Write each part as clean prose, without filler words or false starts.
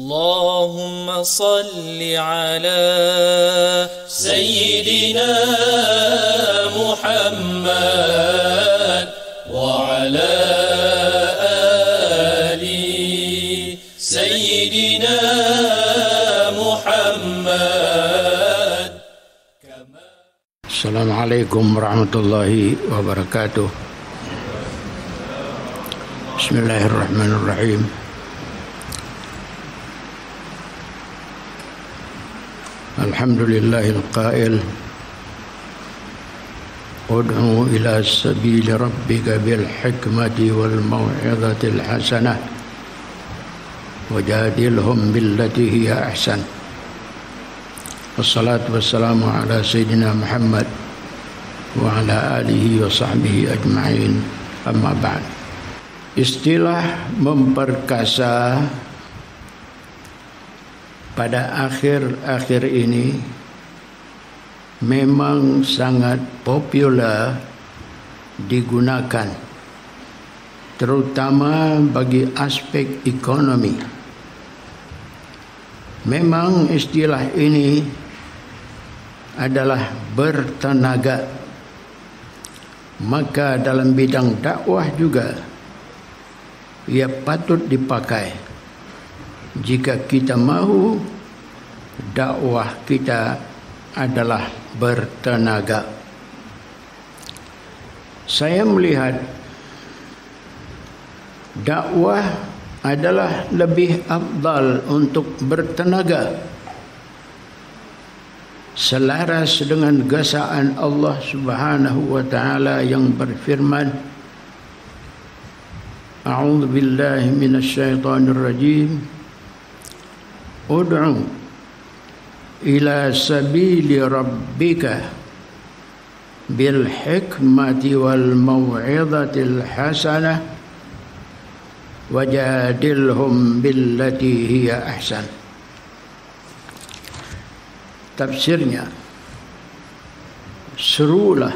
اللهم صل على سيدنا محمد وعلى آل سيدنا محمد. السلام عليكم ورحمة الله وبركاته. بسم الله الرحمن الرحيم. الحمد لله القائل ادعو إلى سبيل ربك بالحكمة والموعظة الحسنة وجادلهم بالتي هي أحسن. والصلاة والسلام على سيدنا محمد وعلى آله وصحبه أجمعين. أما بعد. Istilah memperkasa pada akhir-akhir ini memang sangat popular digunakan, terutama bagi aspek ekonomi. Memang istilah ini adalah bertenaga, maka dalam bidang dakwah juga ia patut dipakai jika kita mahu dakwah kita adalah bertenaga. Saya melihat dakwah adalah lebih afdal untuk bertenaga, selaras dengan gasaan Allah Subhanahu wa taala yang berfirman, A'udzu billahi minasyaitonir rajim. Ud'u ila sabili rabbika bil hikmati wal mau'izatil hasanah wajadilhum billati hiya ahsan. Tafsirnya, serulah,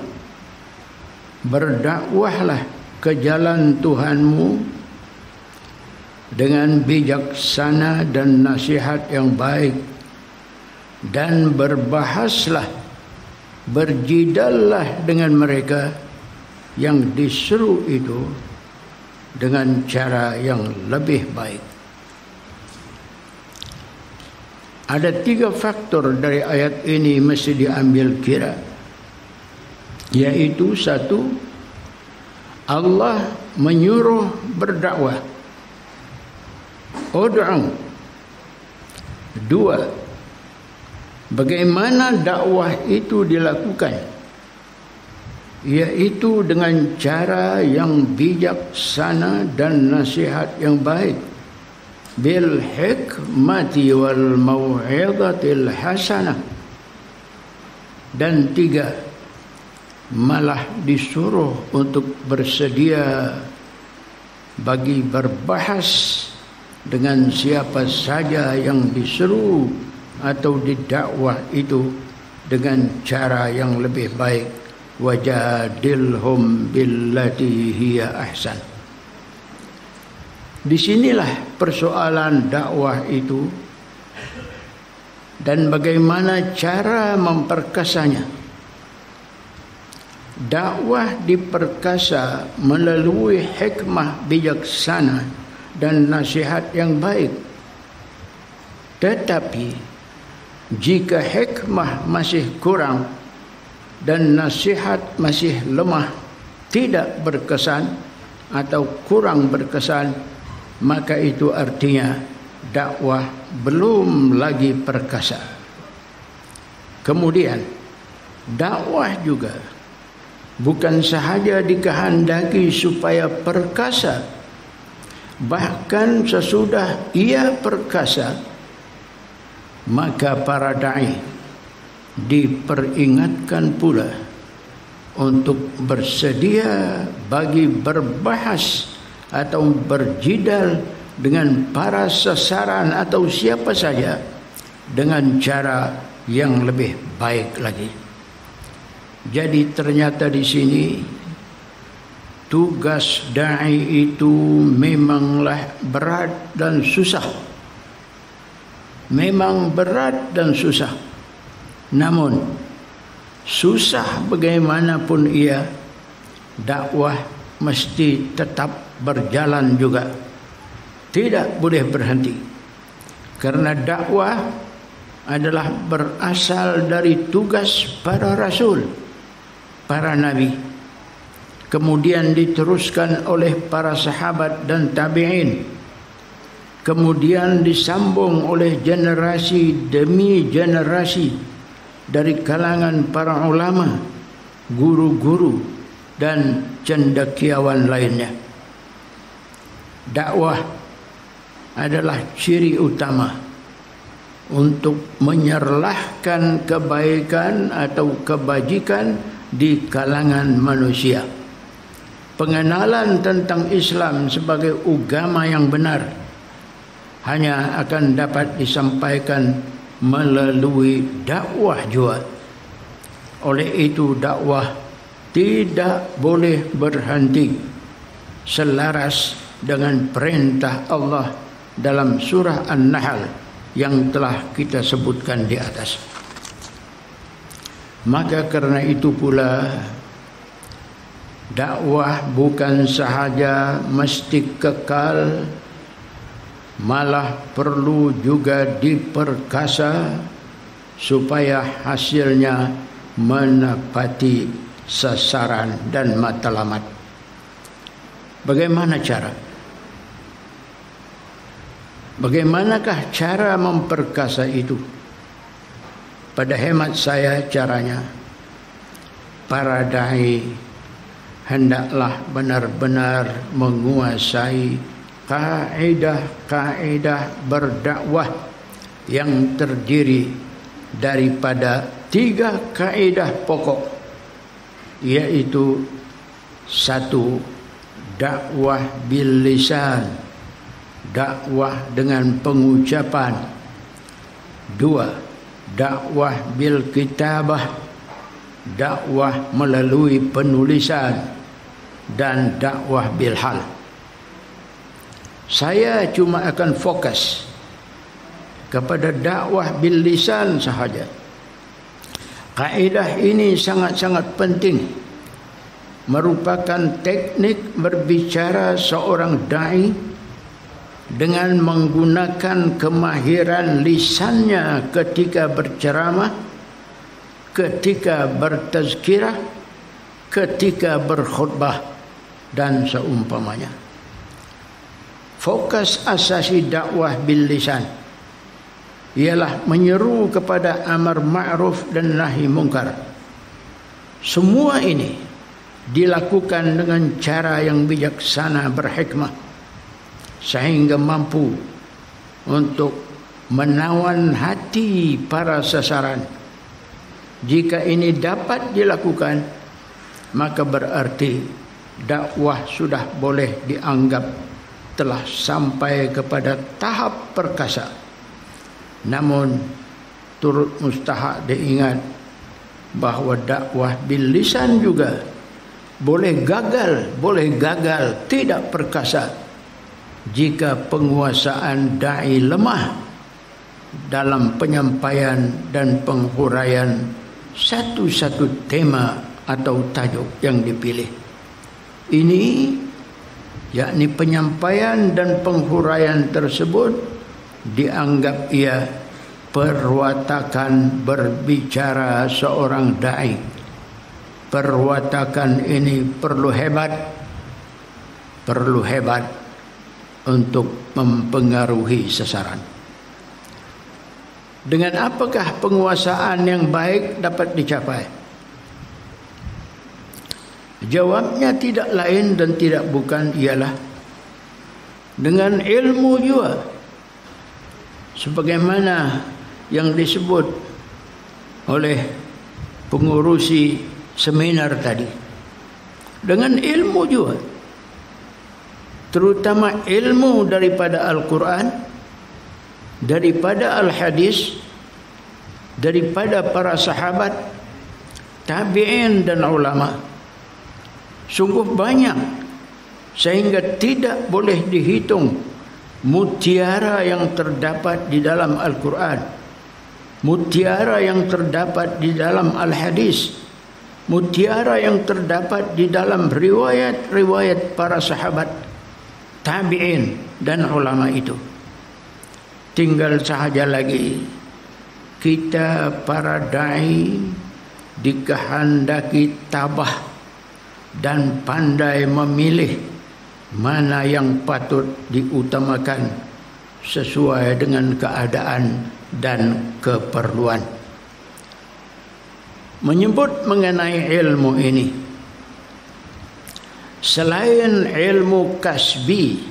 berdakwahlah ke jalan Tuhanmu dengan bijaksana dan nasihat yang baik, dan berbahaslah, berjidallah dengan mereka yang disuruh itu dengan cara yang lebih baik. Ada 3 faktor dari ayat ini mesti diambil kira, yaitu 1, Allah menyuruh berdakwah. Ud'u. 2, bagaimana dakwah itu dilakukan, yaitu dengan cara yang bijaksana dan nasihat yang baik, bil hikmati wal mau'izatil hasanah. Dan 3, malah disuruh untuk bersedia bagi berbahas dengan siapa saja yang disuruh atau didakwah itu dengan cara yang lebih baik. Wajadilhum billati hiya ahsan. Disinilah persoalan dakwah itu dan bagaimana cara memperkasanya. Dakwah diperkasa melalui hikmah bijaksana dan nasihat yang baik. Tetapi jika hikmah masih kurang dan nasihat masih lemah, tidak berkesan atau kurang berkesan, maka itu artinya dakwah belum lagi perkasa. Kemudian dakwah juga bukan sahaja dikehendaki supaya perkasa, bahkan sesudah ia perkasa, maka para da'i diperingatkan pula untuk bersedia bagi berbahas atau berjidal dengan para sasaran atau siapa saja dengan cara yang lebih baik lagi. Jadi ternyata di sini tugas da'i itu memanglah berat dan susah. memang berat dan susah. Namun susah bagaimanapun ia, dakwah mesti tetap berjalan juga. Tidak boleh berhenti. Karena dakwah adalah berasal dari tugas para rasul, para nabi. Kemudian diteruskan oleh para sahabat dan tabi'in. Kemudian disambung oleh generasi demi generasi dari kalangan para ulama, guru-guru dan cendekiawan lainnya. Dakwah adalah ciri utama untuk menyerlahkan kebaikan atau kebajikan di kalangan manusia. Pengenalan tentang Islam sebagai agama yang benar hanya akan dapat disampaikan melalui dakwah juga. Oleh itu dakwah tidak boleh berhenti, selaras dengan perintah Allah dalam surah An-Nahl yang telah kita sebutkan di atas. Maka karena itu pula dakwah bukan sahaja mesti kekal, malah perlu juga diperkasa supaya hasilnya menepati sasaran dan matlamat. Bagaimana cara? Bagaimanakah cara memperkasa itu? Pada hemat saya caranya, para dai hendaklah benar-benar menguasai kaedah-kaedah berdakwah yang terdiri daripada 3 kaedah pokok, yaitu 1. Dakwah bil lisan, dakwah dengan pengucapan. 2. Dakwah bil kitabah, dakwah melalui penulisan. Dan dakwah bil hal. Saya cuma akan fokus kepada dakwah bil lisan sahaja. Kaedah ini sangat-sangat penting, merupakan teknik berbicara seorang dai dengan menggunakan kemahiran lisannya ketika berceramah, ketika bertazkirah, ketika berkhutbah dan seumpamanya. Fokus asasi dakwah bil lisan ialah menyeru kepada amar ma'ruf dan nahi mungkar. Semua ini dilakukan dengan cara yang bijaksana, berhikmah, sehingga mampu untuk menawan hati para sasaran. Jika ini dapat dilakukan, maka berarti dakwah sudah boleh dianggap telah sampai kepada tahap perkasa. Namun turut mustahak diingat bahawa dakwah bil lisan juga boleh gagal, tidak perkasa jika penguasaan dai lemah dalam penyampaian dan penghuraian satu-satu tema atau tajuk yang dipilih. Ini yakni penyampaian dan penghuraian tersebut dianggap ia perwatakan berbicara seorang dai. Perwatakan ini perlu hebat untuk mempengaruhi sasaran. Dengan apakah penguasaan yang baik dapat dicapai? Jawabnya tidak lain dan tidak bukan ialah dengan ilmu juga, sebagaimana yang disebut oleh pengurusi seminar tadi. Dengan ilmu juga, terutama ilmu daripada Al-Quran, daripada Al-Hadis, daripada para sahabat, tabi'in dan ulama. Sungguh banyak sehingga tidak boleh dihitung mutiara yang terdapat di dalam Al-Quran, mutiara yang terdapat di dalam Al-Hadis, mutiara yang terdapat di dalam riwayat-riwayat para sahabat, tabi'in dan ulama itu. Tinggal sahaja lagi kita para da'i dikehendaki tabah dan pandai memilih mana yang patut diutamakan sesuai dengan keadaan dan keperluan. Menyebut mengenai ilmu ini, selain ilmu kasbi,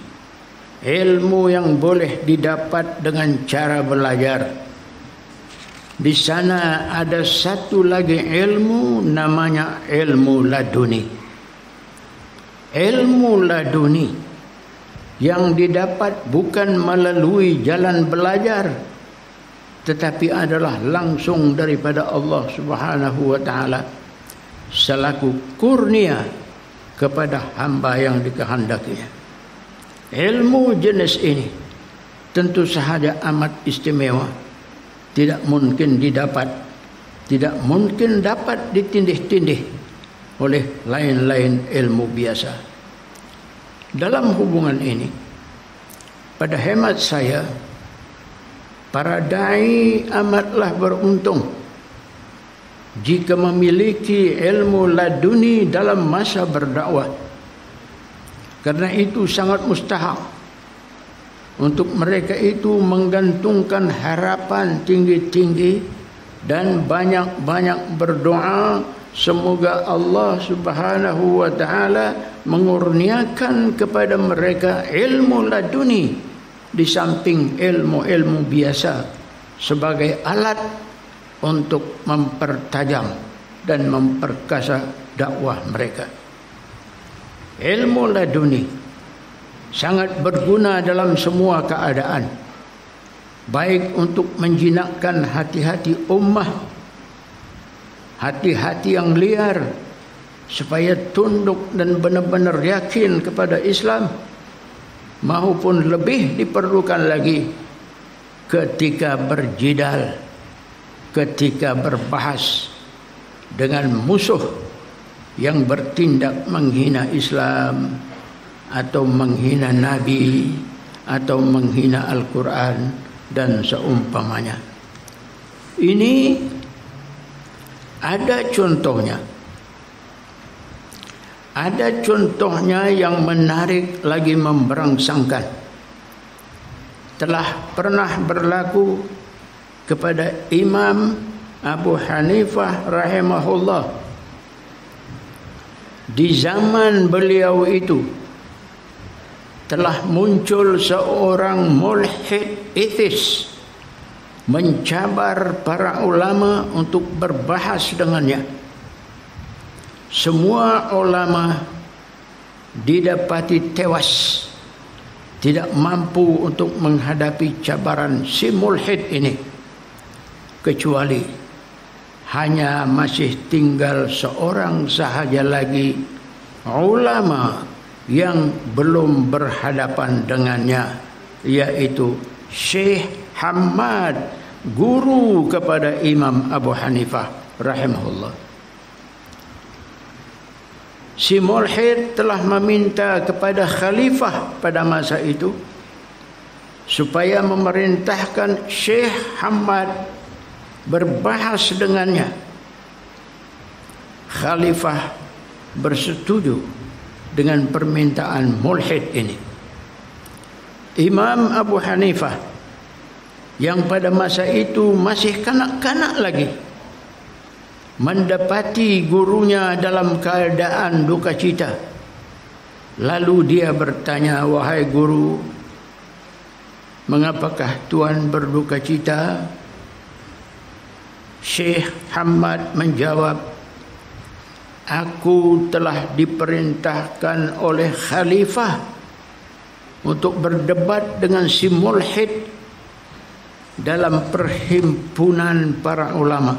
ilmu yang boleh didapat dengan cara belajar, di sana ada satu lagi ilmu namanya ilmu laduni. Ilmu laduni yang didapat bukan melalui jalan belajar, tetapi adalah langsung daripada Allah Subhanahu wa taala selaku kurnia kepada hamba yang dikehendakinya. Ilmu jenis ini tentu sahaja amat istimewa, tidak mungkin didapat, tidak mungkin dapat ditindih-tindih oleh lain-lain ilmu biasa. Dalam hubungan ini, pada hemat saya, para da'i amatlah beruntung jika memiliki ilmu laduni dalam masa berdakwah. Karena itu sangat mustahak untuk mereka itu menggantungkan harapan tinggi-tinggi dan banyak-banyak berdoa semoga Allah Subhanahu wa taala mengurniakan kepada mereka ilmu laduni di samping ilmu-ilmu biasa sebagai alat untuk mempertajam dan memperkasa dakwah mereka. Ilmu laduni sangat berguna dalam semua keadaan, baik untuk menjinakkan hati-hati ummah, hati-hati yang liar, supaya tunduk dan benar-benar yakin kepada Islam, maupun lebih diperlukan lagi ketika berjidal, ketika berbahas dengan musuh yang bertindak menghina Islam atau menghina Nabi atau menghina Al-Quran dan seumpamanya. Ini ada contohnya. Ada contohnya yang menarik lagi memberangsangkan. Telah pernah berlaku kepada Imam Abu Hanifah rahimahullah. Di zaman beliau itu telah muncul seorang mulhid atheis mencabar para ulama untuk berbahas dengannya. Semua ulama didapati tewas, tidak mampu untuk menghadapi cabaran si mulhid ini, kecuali hanya masih tinggal seorang sahaja lagi ulama yang belum berhadapan dengannya, yaitu Syekh Hamad, guru kepada Imam Abu Hanifah rahimahullah. Si mulhid telah meminta kepada khalifah pada masa itu supaya memerintahkan Syekh Hamad berbahas dengannya. Khalifah bersetuju dengan permintaan mulhid ini. Imam Abu Hanifah yang pada masa itu masih kanak-kanak lagi mendapati gurunya dalam keadaan duka cita. Lalu dia bertanya, "Wahai guru, mengapakah tuan berduka cita?" Syekh Hamad menjawab, "Aku telah diperintahkan oleh khalifah untuk berdebat dengan si mulhid dalam perhimpunan para ulama.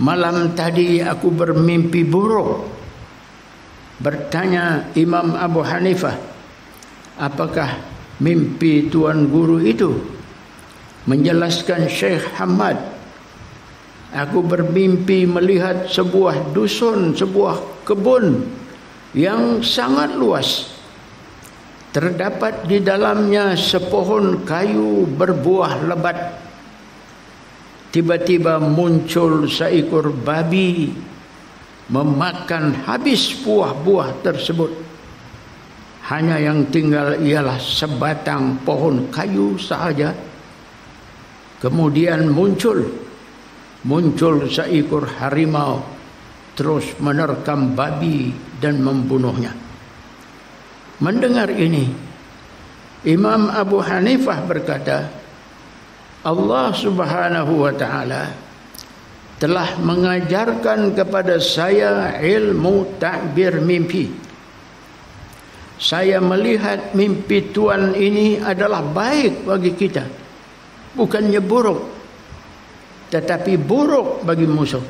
Malam tadi aku bermimpi buruk." Bertanya Imam Abu Hanifah, "Apakah mimpi Tuan Guru itu. Menjelaskan Syekh Hamad, aku bermimpi melihat sebuah dusun, sebuah kebun yang sangat luas. Terdapat di dalamnya sepohon kayu berbuah lebat. Tiba-tiba muncul seekor babi memakan habis buah-buah tersebut. Hanya yang tinggal ialah sebatang pohon kayu sahaja. Kemudian muncul seekor harimau terus menerkam babi dan membunuhnya. Mendengar ini, Imam Abu Hanifah berkata, Allah Subhanahu wa ta'ala telah mengajarkan kepada saya ilmu takbir mimpi. Saya melihat mimpi Tuan ini adalah baik bagi kita, bukannya buruk, tetapi buruk bagi musuh.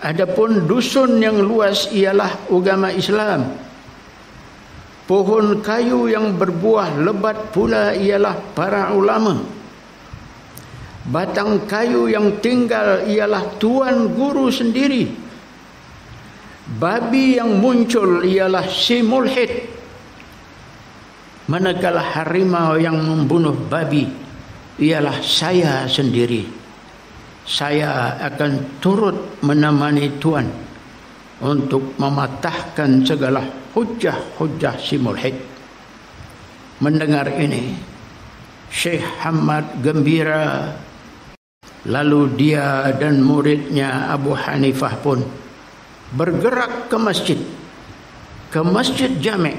Adapun dusun yang luas ialah agama Islam. Pohon kayu yang berbuah lebat pula ialah para ulama. Batang kayu yang tinggal ialah Tuan Guru sendiri. Babi yang muncul ialah si mulhid. Manakala harimau yang membunuh babi ialah saya sendiri. Saya akan turut menemani Tuan untuk mematahkan segala hujah-hujah si mulhid. Mendengar ini, Syekh Hamad gembira. Lalu dia dan muridnya Abu Hanifah pun bergerak ke masjid Jami',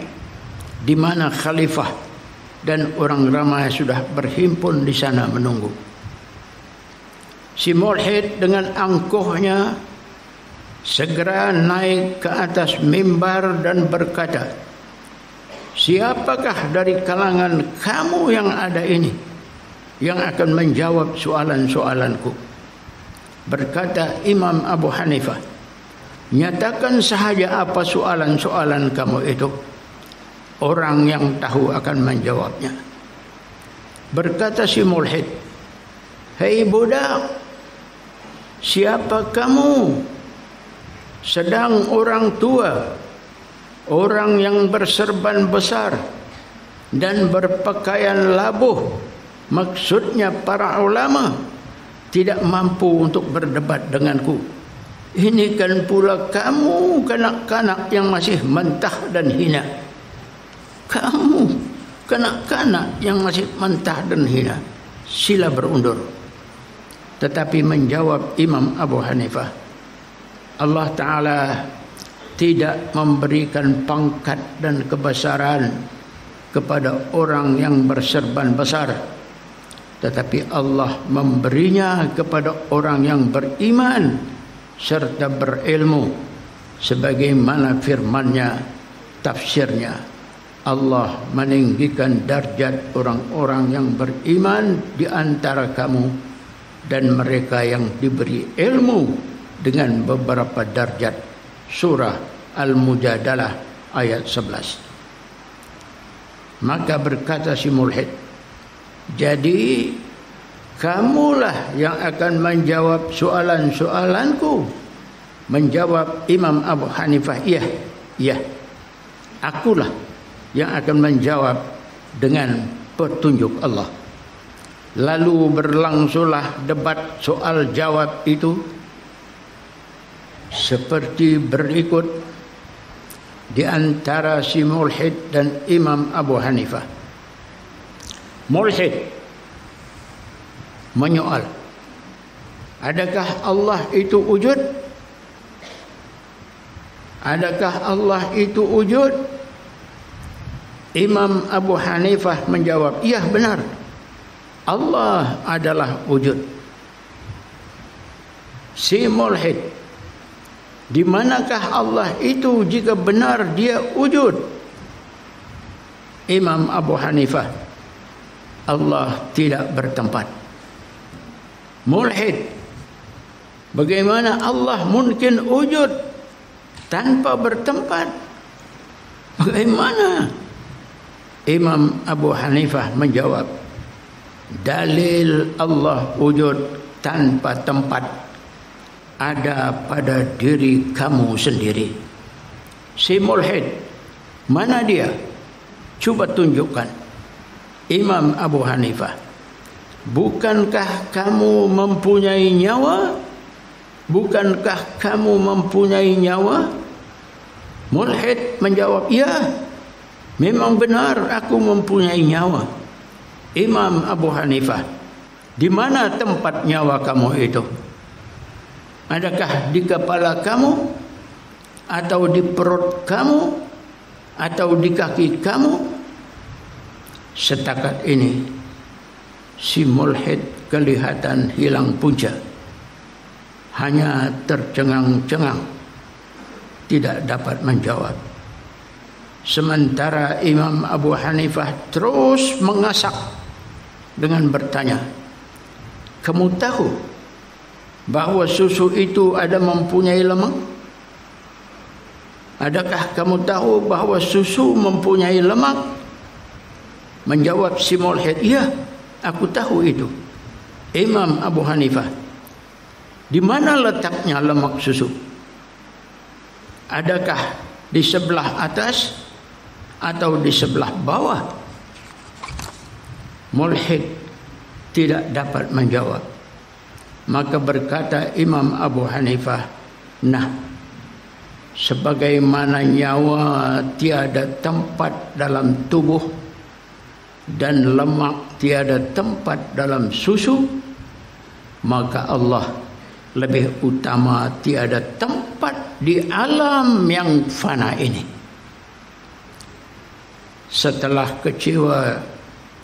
di mana khalifah dan orang ramai sudah berhimpun di sana menunggu. Si mulhid dengan angkuhnya segera naik ke atas mimbar dan berkata, siapakah dari kalangan kamu yang ada ini yang akan menjawab soalan-soalanku? Berkata Imam Abu Hanifah, nyatakan sahaja apa soalan-soalan kamu itu. Orang yang tahu akan menjawabnya. Berkata si mulhid, hei budak, siapa kamu? Sedang orang tua, orang yang berserban besar dan berpakaian labuh, maksudnya para ulama, tidak mampu untuk berdebat denganku. Ini kan pula kamu kanak-kanak yang masih mentah dan hina. Kamu kanak-kanak yang masih mentah dan hina, sila berundur. Tetapi menjawab Imam Abu Hanifah, Allah Ta'ala tidak memberikan pangkat dan kebesaran kepada orang yang berserban besar, tetapi Allah memberinya kepada orang yang beriman serta berilmu, sebagaimana firman-Nya, tafsirnya. Allah meninggikan darjat orang-orang yang beriman di antara kamu dan mereka yang diberi ilmu dengan beberapa darjat. Surah Al-Mujadalah ayat 11. Maka berkata si mulhid, jadi kamulah yang akan menjawab soalan-soalanku? Menjawab Imam Abu Hanifah, iya, akulah yang akan menjawab dengan petunjuk Allah. Lalu berlangsunglah debat soal jawab itu seperti berikut di antara si mulhid dan Imam Abu Hanifah. Mulhid menyoal, adakah Allah itu wujud? Adakah Allah itu wujud? Imam Abu Hanifah menjawab, iya benar, Allah adalah wujud. Si mulhid, di manakah Allah itu jika benar dia wujud? Imam Abu Hanifah, Allah tidak bertempat. Mulhid, bagaimana Allah mungkin wujud tanpa bertempat? Bagaimana? Imam Abu Hanifah menjawab, dalil Allah wujud tanpa tempat ada pada diri kamu sendiri. Si mulhid, mana dia? Cuba tunjukkan. Imam Abu Hanifah, bukankah kamu mempunyai nyawa? Bukankah kamu mempunyai nyawa? Mulhid menjawab, ya, memang benar aku mempunyai nyawa. Imam Abu Hanifah, di mana tempat nyawa kamu itu? Adakah di kepala kamu? Atau di perut kamu? Atau di kaki kamu? Setakat ini si mulhid kelihatan hilang punca, hanya tercengang-cengang, tidak dapat menjawab. Sementara Imam Abu Hanifah terus mengasak dengan bertanya, kamu tahu bahawa susu itu ada mempunyai lemak? Adakah kamu tahu bahawa susu mempunyai lemak? Menjawab si mulhid, ya, aku tahu itu. Imam Abu Hanifah, di mana letaknya lemak susu? Adakah di sebelah atas atau di sebelah bawah? Mulhid tidak dapat menjawab. Maka berkata Imam Abu Hanifah, nah, sebagaimana nyawa tiada tempat dalam tubuh dan lemak tiada tempat dalam susu, maka Allah lebih utama tiada tempat di alam yang fana ini. Setelah kecewa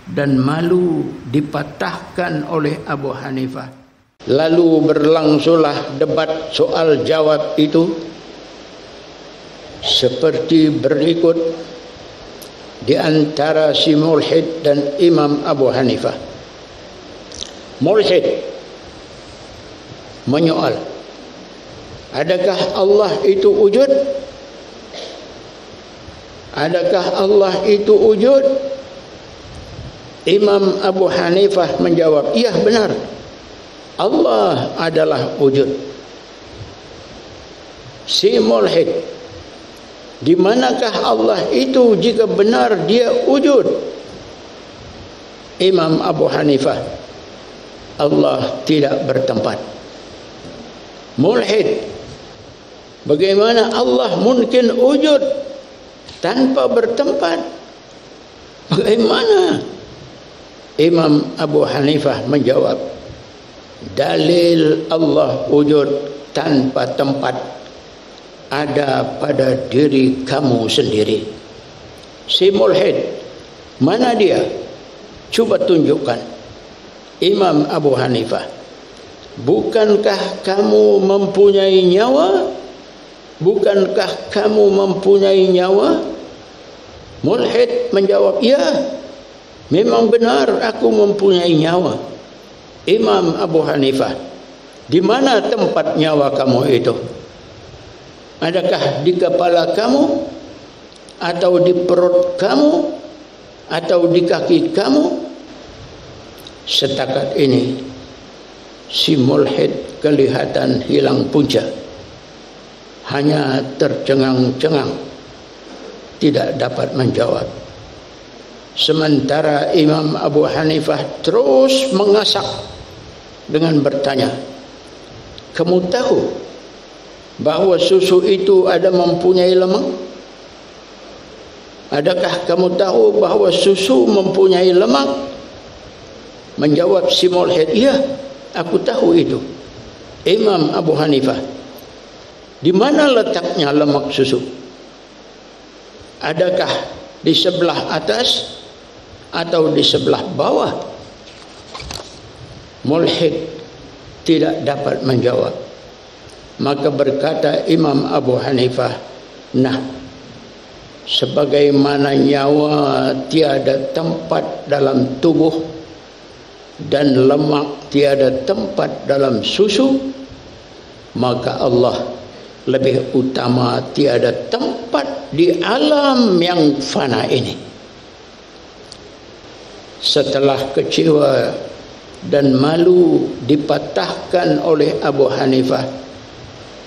dan malu dipatahkan oleh Abu Hanifah, lalu berlangsunglah debat soal jawab itu seperti berikut di antara si mulhid dan Imam Abu Hanifah. Mulhid menyoal, adakah Allah itu wujud? Adakah Allah itu wujud? Imam Abu Hanifah menjawab, iya benar, Allah adalah wujud. Si mulhid, di manakah Allah itu jika benar dia wujud? Imam Abu Hanifah, Allah tidak bertempat. Mulhid, bagaimana Allah mungkin wujud tanpa bertempat? Bagaimana? Imam Abu Hanifah menjawab, dalil Allah wujud tanpa tempat ada pada diri kamu sendiri. Si mulhid, mana dia? Cuba tunjukkan. Imam Abu Hanifah, bukankah kamu mempunyai nyawa? Bukankah kamu mempunyai nyawa? Mulhid menjawab, ya, memang benar aku mempunyai nyawa. Imam Abu Hanifah, di mana tempat nyawa kamu itu? Adakah di kepala kamu? Atau di perut kamu? Atau di kaki kamu? Setakat ini si mulhid kelihatan hilang punca, hanya tercengang-cengang, tidak dapat menjawab. Sementara Imam Abu Hanifah terus mengasak dengan bertanya, kamu tahu bahawa susu itu ada mempunyai lemak? Adakah kamu tahu bahawa susu mempunyai lemak? Menjawab si mulhid, iya, aku tahu itu. Imam Abu Hanifah, di mana letaknya lemak susu? Adakah di sebelah atas atau di sebelah bawah? Mulhid tidak dapat menjawab. Maka berkata Imam Abu Hanifah, nah, sebagaimana nyawa tiada tempat dalam tubuh dan lemak tiada tempat dalam susu, maka Allah lebih utama tiada tempat di alam yang fana ini. Setelah kecewa dan malu dipatahkan oleh Abu Hanifah,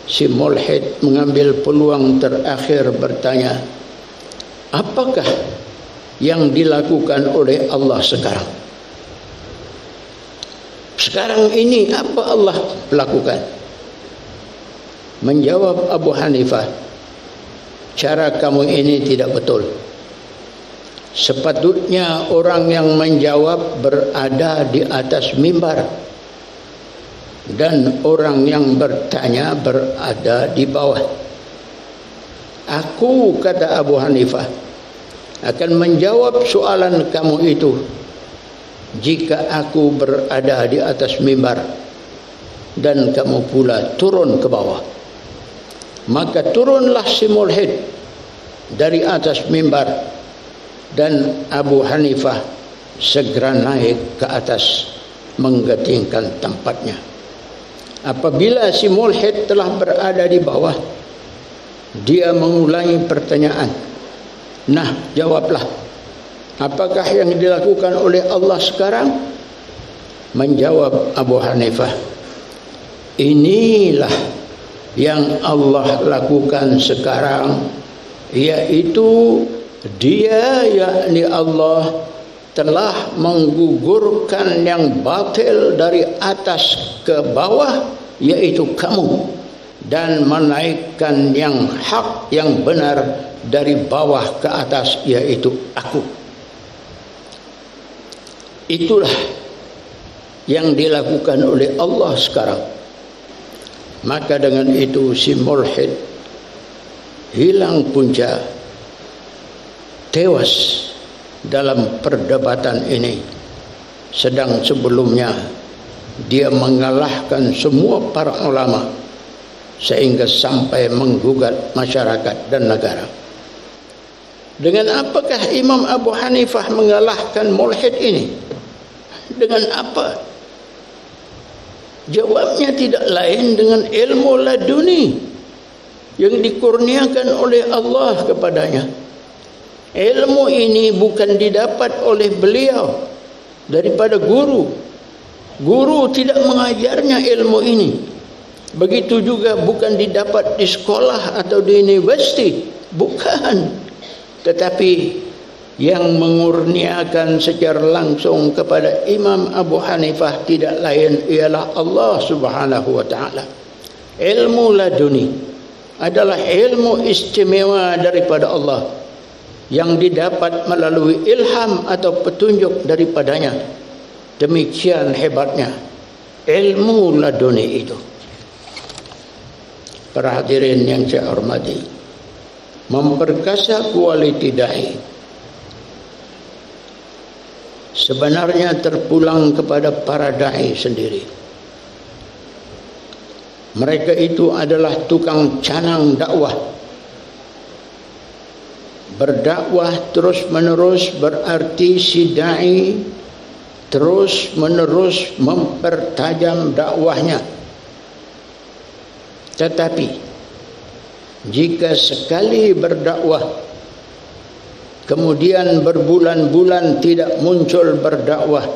si mulhid mengambil peluang terakhir bertanya, apakah yang dilakukan oleh Allah sekarang? Sekarang ini apa Allah lakukan? Menjawab Abu Hanifah, cara kamu ini tidak betul. Sepatutnya orang yang menjawab berada di atas mimbar dan orang yang bertanya berada di bawah. Aku, kata Abu Hanifah, akan menjawab soalan kamu itu jika aku berada di atas mimbar dan kamu pula turun ke bawah. Maka turunlah si mulhid dari atas mimbar dan Abu Hanifah segera naik ke atas menggetingkan tempatnya. Apabila si mulhid telah berada di bawah, dia mengulangi pertanyaan. Nah, jawablah, apakah yang dilakukan oleh Allah sekarang? Menjawab Abu Hanifah, inilah yang Allah lakukan sekarang, yaitu Dia, yakni Allah, telah menggugurkan yang batil dari atas ke bawah, yaitu kamu, dan menaikkan yang hak, yang benar dari bawah ke atas, yaitu aku. Itulah yang dilakukan oleh Allah sekarang. Maka dengan itu si mulhid hilang punca, tewas dalam perdebatan ini. Sedang sebelumnya dia mengalahkan semua para ulama sehingga sampai menggugat masyarakat dan negara. Dengan apakah Imam Abu Hanifah mengalahkan mulhid ini? Dengan apa? Jawabnya tidak lain dengan ilmu laduni yang dikurniakan oleh Allah kepadanya. Ilmu ini bukan didapat oleh beliau daripada guru. Guru tidak mengajarnya ilmu ini. Begitu juga bukan didapat di sekolah atau di universiti. Bukan. Tetapi yang mengurniakan secara langsung kepada Imam Abu Hanifah tidak lain ialah Allah Subhanahu wa ta'ala. Ilmu laduni adalah ilmu istimewa daripada Allah yang didapat melalui ilham atau petunjuk daripadanya. Demikian hebatnya ilmu laduni itu. Para hadirin yang saya hormati, memperkasa kualiti da'i sebenarnya terpulang kepada para da'i sendiri. Mereka itu adalah tukang canang dakwah. Berdakwah terus menerus berarti si da'i terus menerus mempertajam dakwahnya. Tetapi jika sekali berdakwah kemudian berbulan-bulan tidak muncul berdakwah,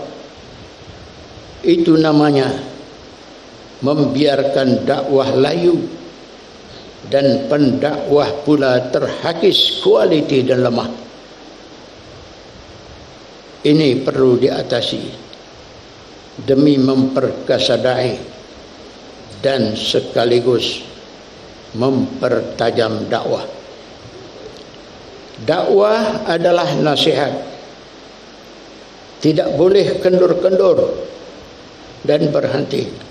itu namanya membiarkan dakwah layu, dan pendakwah pula terhakis kualiti dan lemah. Ini perlu diatasi demi memperkasa da'i dan sekaligus mempertajam dakwah. Dakwah adalah nasihat. Tidak boleh kendur-kendur dan berhenti.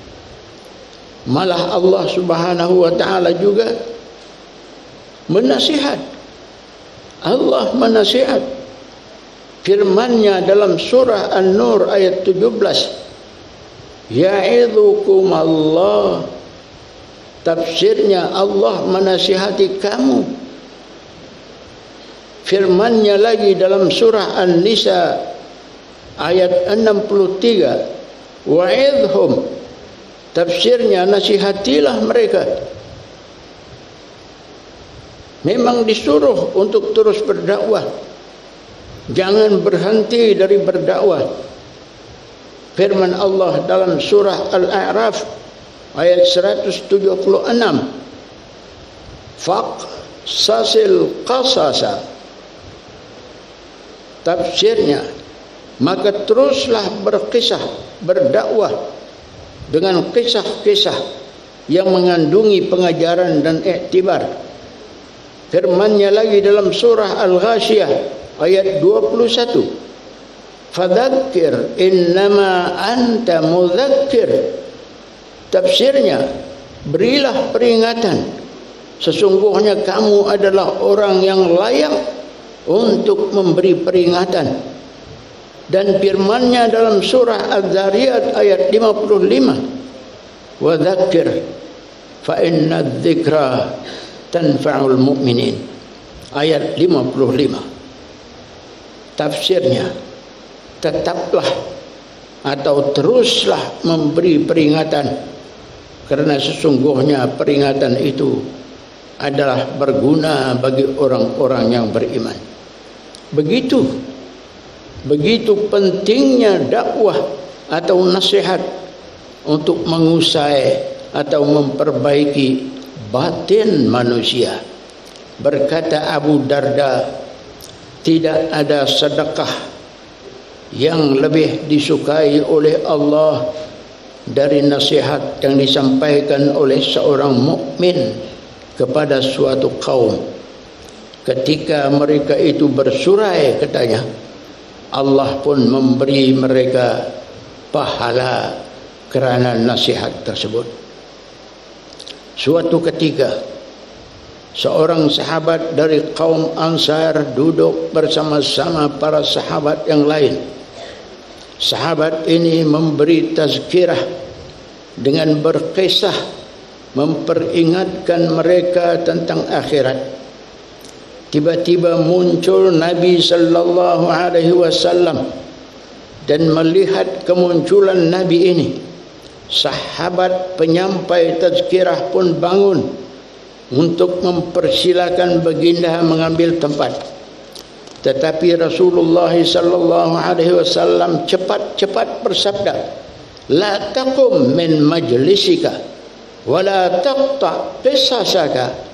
Malah Allah Subhanahu wa ta'ala juga menasihat. Allah menasihat. Firman-Nya dalam surah An-Nur ayat 17. Ya'idhukum Allah. Tafsirnya Allah menasihati kamu. Firman-Nya lagi dalam surah An-Nisa ayat 63. Wa'idhum. Tafsirnya nasihatilah mereka. Memang disuruh untuk terus berdakwah. Jangan berhenti dari berdakwah. Firman Allah dalam surah Al-A'raf ayat 176. Faqsasil qasasa. Tafsirnya, maka teruslah berkisah, berdakwah dengan kisah-kisah yang mengandungi pengajaran dan iktibar. Firman-Nya lagi dalam surah Al-Ghasyiyah ayat 21. Fadzakir innama anta mudzakir. Tafsirnya, berilah peringatan, sesungguhnya kamu adalah orang yang layak untuk memberi peringatan. Dan firman-Nya dalam surah Az-Zariyat ayat 55. Wa dzakir fa inna dzikra tanfa'ul mu'minin. Ayat 55. Tafsirnya, tetaplah atau teruslah memberi peringatan, karena sesungguhnya peringatan itu adalah berguna bagi orang-orang yang beriman. Begitu pentingnya dakwah atau nasihat untuk mengusai atau memperbaiki batin manusia. Berkata Abu Darda, tidak ada sedekah yang lebih disukai oleh Allah dari nasihat yang disampaikan oleh seorang mukmin kepada suatu kaum. Ketika mereka itu bersurai, katanya, Allah pun memberi mereka pahala kerana nasihat tersebut. Suatu ketika, seorang sahabat dari kaum Ansar duduk bersama-sama para sahabat yang lain. Sahabat ini memberi tazkirah dengan berkisah, memperingatkan mereka tentang akhirat. Tiba-tiba muncul Nabi sallallahu alaihi wasallam, dan melihat kemunculan Nabi ini, sahabat penyampai tazkirah pun bangun untuk mempersilakan baginda mengambil tempat. Tetapi Rasulullah sallallahu alaihi wasallam cepat-cepat bersabda, "La taqum min majlisika wa la taqta qisasaka.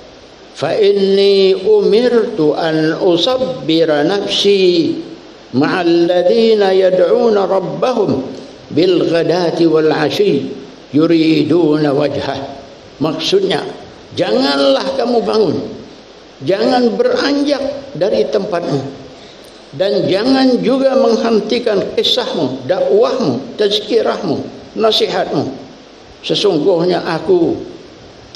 Fa inni umirtu an usabbira nafsi ma'al ladhina yad'una rabbahum bil ghadati wal 'ashi yuriduna wajhah." Maksudnya, janganlah kamu bangun, jangan beranjak dari tempatmu, dan jangan juga menghentikan kisahmu, dakwahmu, tazkirahmu, nasihatmu. Sesungguhnya aku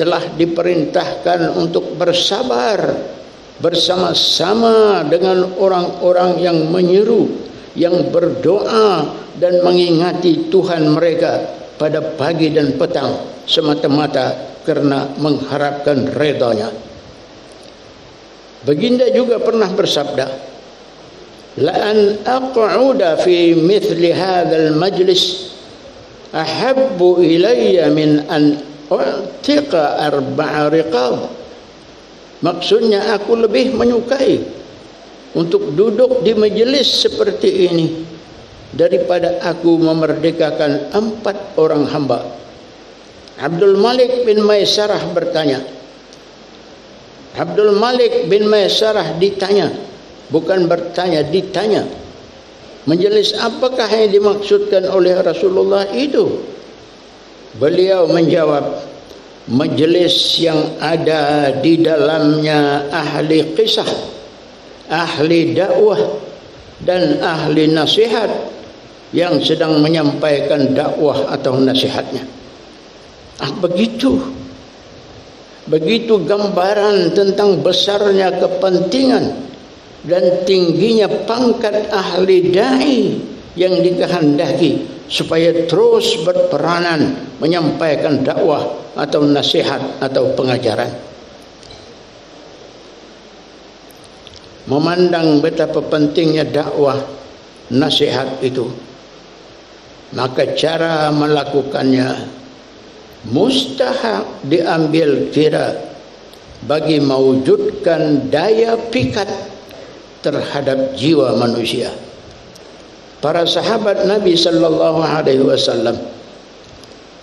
telah diperintahkan untuk bersabar bersama-sama dengan orang-orang yang menyeru, yang berdoa dan mengingati Tuhan mereka pada pagi dan petang, semata-mata karena mengharapkan redanya. Baginda juga pernah bersabda, "La an aq'uda fi mithli hadzal majlis ahabbu ilayya min an u'tiqa arba'a riqab." Maksudnya, aku lebih menyukai untuk duduk di majelis seperti ini daripada aku memerdekakan 4 orang hamba. Abdul Malik bin Maisarah bertanya. Abdul Malik bin Maisarah ditanya, bukan bertanya, ditanya, majelis apakah yang dimaksudkan oleh Rasulullah itu? Beliau menjawab, majelis yang ada di dalamnya ahli kisah, ahli dakwah, dan ahli nasihat yang sedang menyampaikan dakwah atau nasihatnya. Begitu gambaran tentang besarnya kepentingan dan tingginya pangkat ahli da'i yang dikehendaki supaya terus berperanan menyampaikan dakwah atau nasihat atau pengajaran. Memandang betapa pentingnya dakwah nasihat itu, maka cara melakukannya mustahak diambil kira bagi mewujudkan daya pikat terhadap jiwa manusia. Para sahabat Nabi sallallahu alaihi wasallam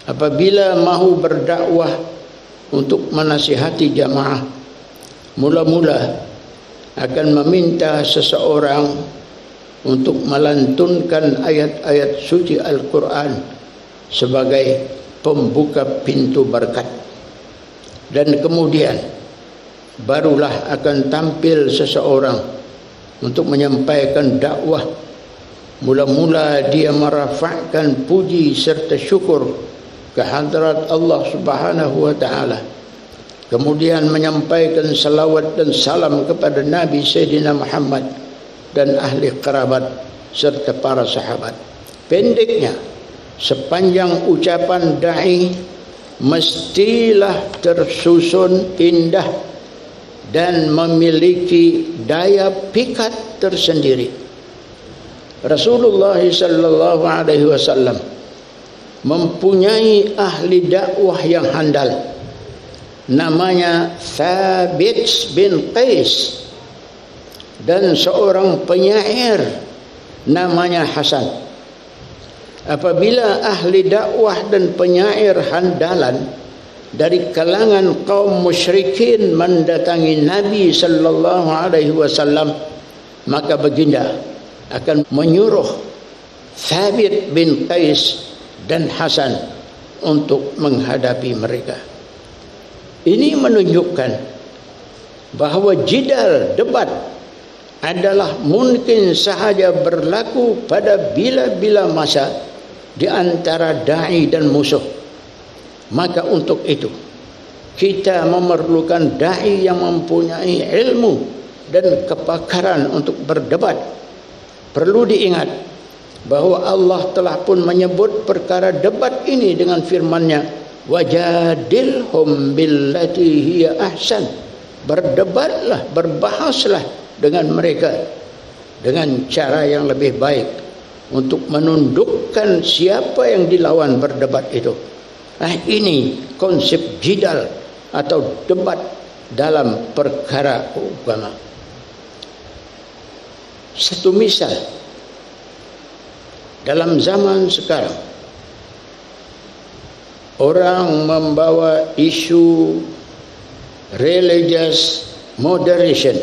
apabila mahu berdakwah untuk menasihati jamaah, mula-mula akan meminta seseorang untuk melantunkan ayat-ayat suci Al-Quran sebagai pembuka pintu berkat, dan kemudian barulah akan tampil seseorang untuk menyampaikan dakwah. Mula-mula dia merafakkan puji serta syukur ke hadrat Allah Subhanahu wa taala, kemudian menyampaikan salawat dan salam kepada Nabi Sayyidina Muhammad dan ahli kerabat serta para sahabat. Pendeknya, sepanjang ucapan da'i mestilah tersusun indah dan memiliki daya pikat tersendiri. Rasulullah sallallahu alaihi wasallam mempunyai ahli dakwah yang handal, namanya Thabit bin Qais, dan seorang penyair namanya Hasan. Apabila ahli dakwah dan penyair handalan dari kalangan kaum musyrikin mendatangi Nabi sallallahu alaihi wasallam, maka baginda akan menyuruh Thabit bin Qais dan Hasan untuk menghadapi mereka. Ini menunjukkan bahawa jidal debat adalah mungkin sahaja berlaku pada bila-bila masa di antara da'i dan musuh. Maka untuk itu kita memerlukan da'i yang mempunyai ilmu dan kepakaran untuk berdebat. Perlu diingat bahawa Allah telah pun menyebut perkara debat ini dengan firman-Nya, wajadilhum billati hiya ahsan. Berdebatlah, berbahaslah dengan mereka dengan cara yang lebih baik untuk menundukkan siapa yang dilawan berdebat itu. Ini konsep jidal atau debat dalam perkara agama. Satu misal, dalam zaman sekarang orang membawa isu religious moderation,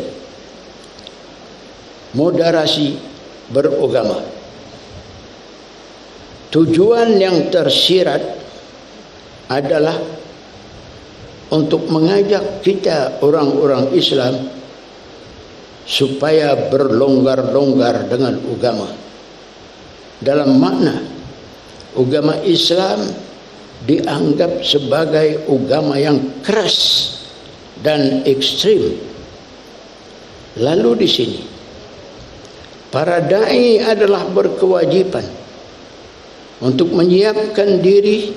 moderasi beragama. Tujuan yang tersirat adalah untuk mengajak kita orang-orang Islam supaya berlonggar-longgar dengan agama. Dalam makna agama Islam dianggap sebagai agama yang keras dan ekstrim. Lalu di sini para dai adalah berkewajiban untuk menyiapkan diri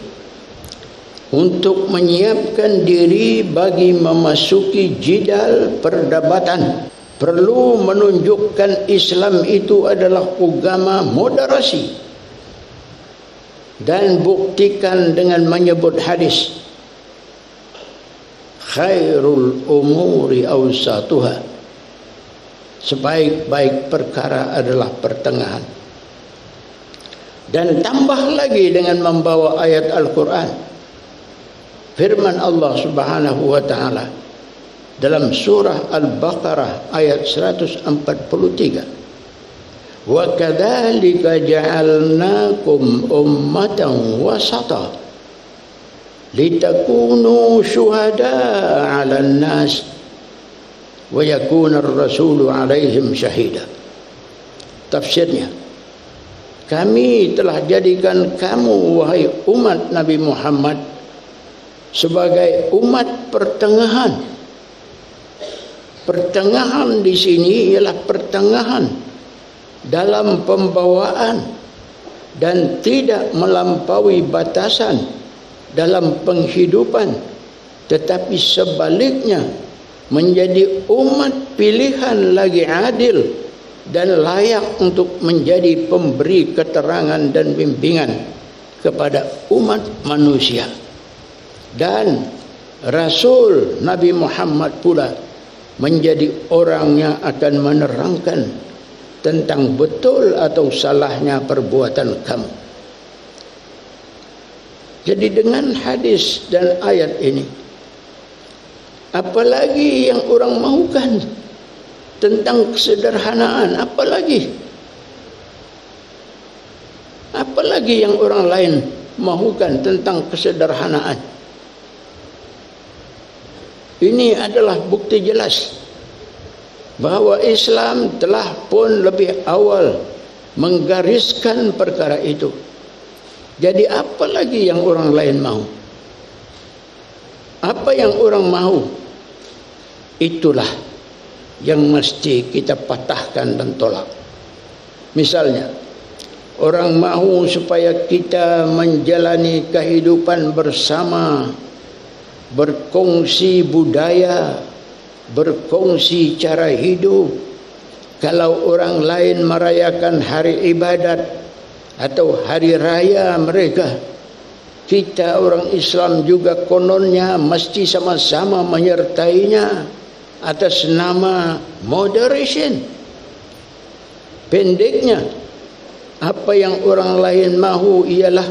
bagi memasuki jidal perdebatan. Perlu menunjukkan Islam itu adalah agama moderasi, dan buktikan dengan menyebut hadis khairul umuri awsatuha, sebaik-baik perkara adalah pertengahan. Dan tambah lagi dengan membawa ayat Al-Quran, firman Allah Subhanahu wa taala dalam surah Al-Baqarah ayat 143, wa kadzalika ja'alnakum ummatan wasata litakunu syuhada'a 'alan nas wa yakuna ar-rasulu 'alaihim syahida. Tafsirnya, kami telah jadikan kamu wahai umat Nabi Muhammad sebagai umat pertengahan. Pertengahan di sini ialah pertengahan dalam pembawaan dan tidak melampaui batasan dalam penghidupan, tetapi sebaliknya menjadi umat pilihan lagi adil dan layak untuk menjadi pemberi keterangan dan bimbingan kepada umat manusia. Dan Rasul Nabi Muhammad pula menjadi orang yang akan menerangkan tentang betul atau salahnya perbuatan kamu. Jadi dengan hadis dan ayat ini, apalagi yang orang mahukan tentang kesederhanaan, apalagi yang orang lain mahukan tentang kesederhanaan. Ini adalah bukti jelas bahawa Islam telah pun lebih awal menggariskan perkara itu. Jadi apa lagi yang orang lain mahu? Apa yang orang mahu, itulah yang mesti kita patahkan dan tolak. Misalnya, orang mahu supaya kita menjalani kehidupan bersama, berkongsi budaya, berkongsi cara hidup. Kalau orang lain merayakan hari ibadat atau hari raya mereka, kita orang Islam juga kononnya mesti sama-sama menyertainya atas nama moderation. Pendeknya, apa yang orang lain mahu ialah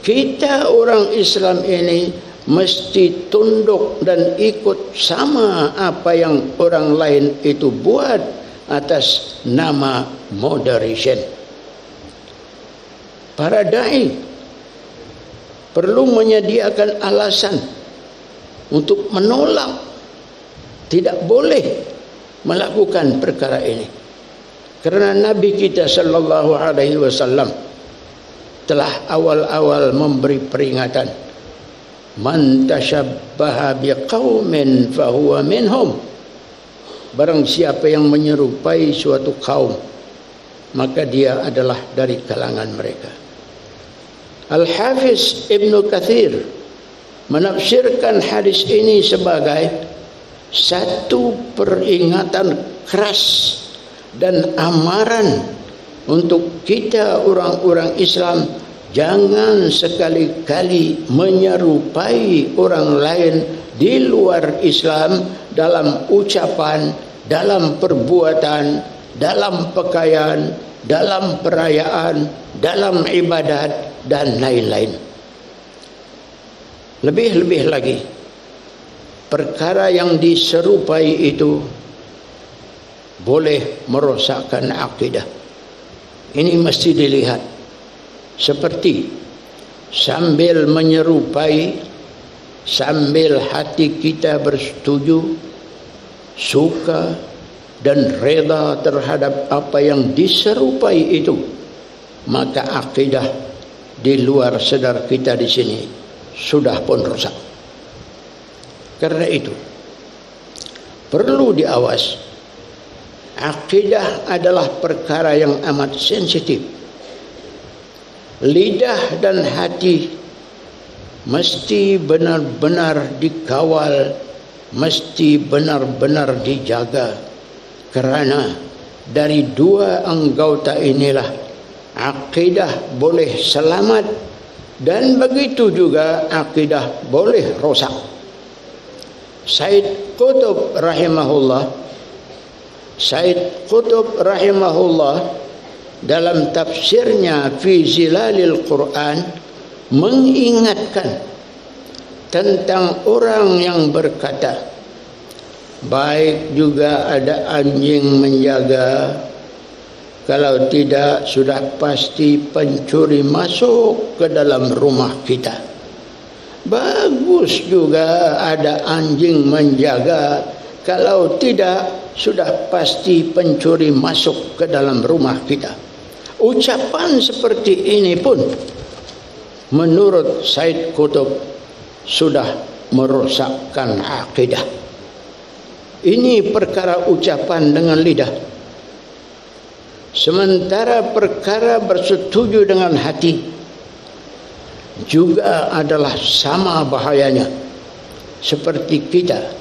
kita orang Islam ini mesti tunduk dan ikut sama apa yang orang lain itu buat atas nama moderation. Para dai perlu menyediakan alasan untuk menolak, tidak boleh melakukan perkara ini. Kerana Nabi kita sallallahu alaihi wasallam telah awal-awal memberi peringatan, man tashabbaha biqaumin fahuwa minhum. Barang siapa yang menyerupai suatu kaum, maka dia adalah dari kalangan mereka. Al-Hafiz Ibn Kathir menafsirkan hadis ini sebagai satu peringatan keras dan amaran untuk kita orang-orang Islam, jangan sekali-kali menyerupai orang lain di luar Islam dalam ucapan, dalam perbuatan, dalam pakaian, dalam perayaan, dalam ibadat dan lain-lain. Lebih-lebih lagi, perkara yang diserupai itu boleh merosakkan akidah. Ini mesti dilihat. Seperti sambil menyerupai, sambil hati kita bersetuju, suka dan reda terhadap apa yang diserupai itu, maka akidah di luar sadar kita di sini sudah pun rusak. Karena itu perlu diawas. Akidah adalah perkara yang amat sensitif. Lidah dan hati mesti benar-benar dikawal, mesti benar-benar dijaga. Kerana dari dua anggota inilah akidah boleh selamat dan begitu juga akidah boleh rosak. Said Qutb rahimahullah dalam tafsirnya Fi Zilalil Quran mengingatkan tentang orang yang berkata, baik juga ada anjing menjaga, kalau tidak sudah pasti pencuri masuk ke dalam rumah kita. Bagus juga ada anjing menjaga, kalau tidak sudah pasti pencuri masuk ke dalam rumah kita. Ucapan seperti ini pun menurut Said Qutb sudah merosakkan akidah. Ini perkara ucapan dengan lidah. Sementara perkara bersetuju dengan hati juga adalah sama bahayanya. Seperti kita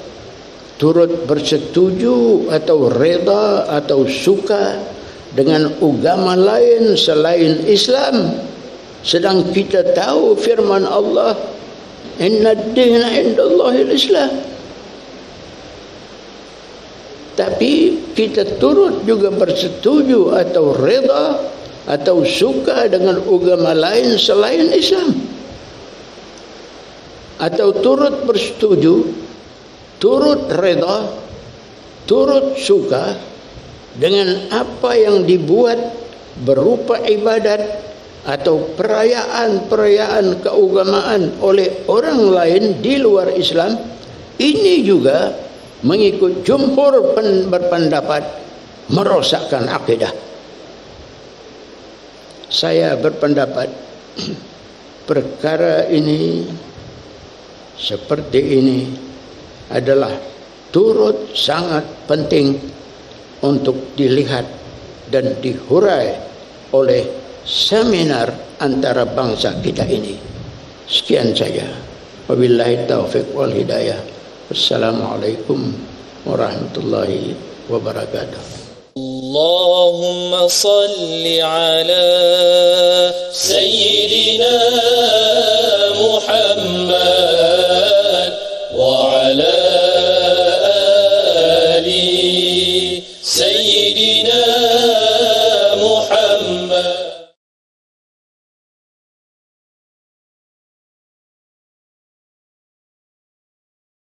turut bersetuju atau reda atau suka dengan agama lain selain Islam, sedang kita tahu firman Allah, inna ad-dina indallahil Islam. tapi kita turut juga bersetuju atau reda atau suka dengan agama lain selain Islam, atau turut bersetuju, turut reda, turut suka dengan apa yang dibuat berupa ibadat atau perayaan-perayaan keagamaan oleh orang lain di luar Islam. Ini juga mengikut jumhur berpendapat merosakkan akidah. Saya berpendapat perkara ini seperti ini adalah turut sangat penting untuk dilihat dan dihurai oleh seminar antara bangsa kita ini. Sekian saja. Wabillahi taufiq wal hidayah. Wassalamualaikum warahmatullahi wabarakatuh. Allahumma salli ala Sayyidina Muhammad wa ala ali Sayyidina